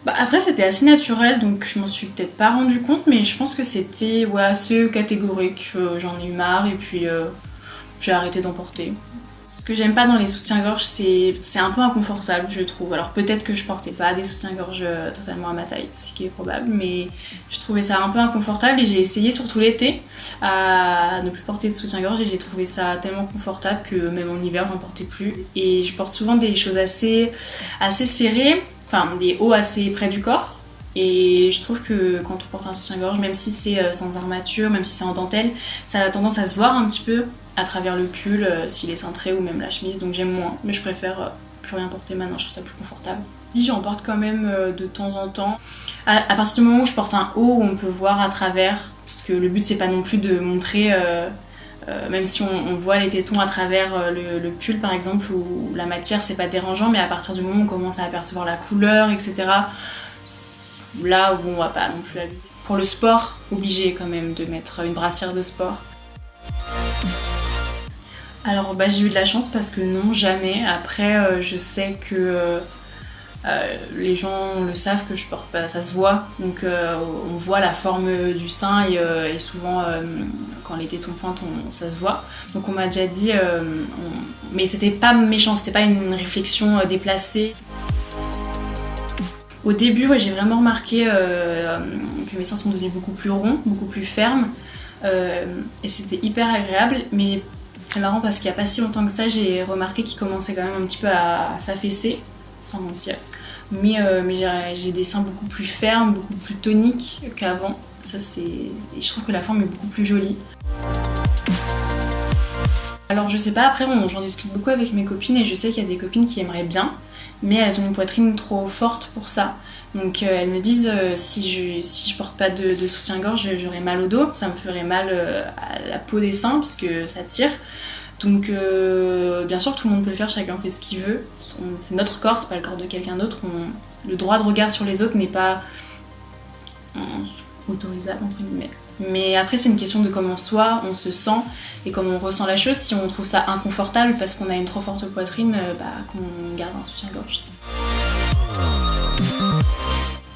Bah après c'était assez naturel donc je m'en suis peut-être pas rendu compte mais je pense que c'était ouais, assez catégorique, j'en ai eu marre et puis j'ai arrêté d'en porter. Ce que j'aime pas dans les soutiens-gorge c'est un peu inconfortable je trouve. Alors peut-être que je portais pas des soutiens-gorge totalement à ma taille, ce qui est probable, mais je trouvais ça un peu inconfortable et j'ai essayé surtout l'été à ne plus porter de soutien-gorge et j'ai trouvé ça tellement confortable que même en hiver j'en portais plus. Et je porte souvent des choses assez serrées, enfin des hauts assez près du corps. Et je trouve que quand on porte un soutien-gorge, même si c'est sans armature, même si c'est en dentelle, ça a tendance à se voir un petit peu à travers le pull, s'il est cintré ou même la chemise, donc j'aime moins. Mais je préfère plus rien porter maintenant, je trouve ça plus confortable. Oui, j'en porte quand même de temps en temps. À partir du moment où je porte un haut où on peut voir à travers, parce que le but c'est pas non plus de montrer même si on voit les tétons à travers le pull par exemple, où la matière c'est pas dérangeant, mais à partir du moment où on commence à apercevoir la couleur, etc., là où on va pas non plus abuser. Pour le sport, obligé quand même de mettre une brassière de sport. Alors bah, j'ai eu de la chance parce que non, jamais. Après, je sais que les gens le savent que je porte pas, ça se voit. Donc on voit la forme du sein et souvent quand les tétons pointent, ça se voit. Donc on m'a déjà dit, mais c'était pas méchant, c'était pas une réflexion déplacée. Au début, ouais, j'ai vraiment remarqué que mes seins sont devenus beaucoup plus ronds, beaucoup plus fermes. Et c'était hyper agréable, mais c'est marrant parce qu'il n'y a pas si longtemps que ça, j'ai remarqué qu'ils commençaient quand même un petit peu à s'affaisser, sans mentir. Mais j'ai des seins beaucoup plus fermes, beaucoup plus toniques qu'avant. Ça, et je trouve que la forme est beaucoup plus jolie. Alors je sais pas, après j'en discute beaucoup avec mes copines et je sais qu'il y a des copines qui aimeraient bien, mais elles ont une poitrine trop forte pour ça. Donc elles me disent si je porte pas de soutien-gorge, j'aurais mal au dos, ça me ferait mal à la peau des seins parce que ça tire. Donc bien sûr tout le monde peut le faire, chacun fait ce qu'il veut. C'est notre corps, c'est pas le corps de quelqu'un d'autre. Le droit de regard sur les autres n'est pas autorisable entre guillemets. Mais après c'est une question de comment soit on se sent et comment on ressent la chose. Si on trouve ça inconfortable parce qu'on a une trop forte poitrine, qu'on garde un soutien-gorge.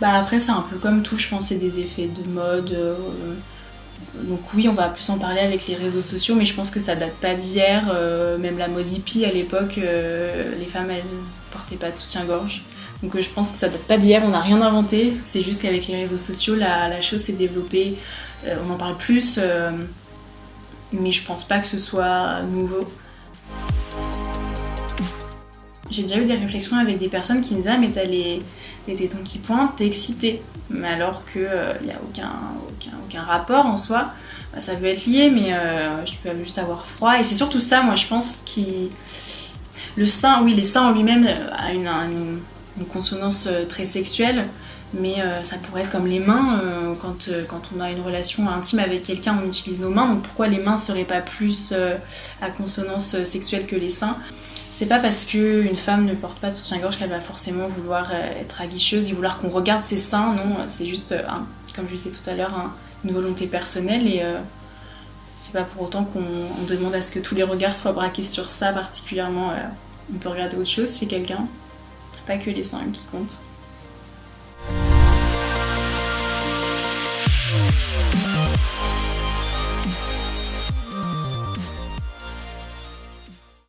Après c'est un peu comme tout, je pense, c'est des effets de mode. Donc oui, on va plus en parler avec les réseaux sociaux, mais je pense que ça date pas d'hier. Même la mode hippie à l'époque, les femmes elles portaient pas de soutien-gorge. Donc je pense que ça date pas d'hier, on n'a rien inventé. C'est juste qu'avec les réseaux sociaux, la chose s'est développée. On en parle plus, mais je pense pas que ce soit nouveau. J'ai déjà eu des réflexions avec des personnes qui me disaient « Ah mais t'as les tétons qui pointent, t'es excitée ». Mais alors qu'il n'y a aucun rapport en soi. Ça peut être lié, mais je peux juste avoir froid. Et c'est surtout ça, moi je pense, le sein, oui, les seins en lui-même a une consonance très sexuelle, mais ça pourrait être comme les mains. Quand on a une relation intime avec quelqu'un, on utilise nos mains. Donc pourquoi les mains seraient pas plus à consonance sexuelle que les seins ? C'est pas parce qu'une femme ne porte pas de soutien-gorge qu'elle va forcément vouloir être aguicheuse et vouloir qu'on regarde ses seins, non, c'est juste, comme je disais tout à l'heure, une volonté personnelle et c'est pas pour autant qu'on demande à ce que tous les regards soient braqués sur ça particulièrement. On peut regarder autre chose chez quelqu'un, pas que les seins qui comptent.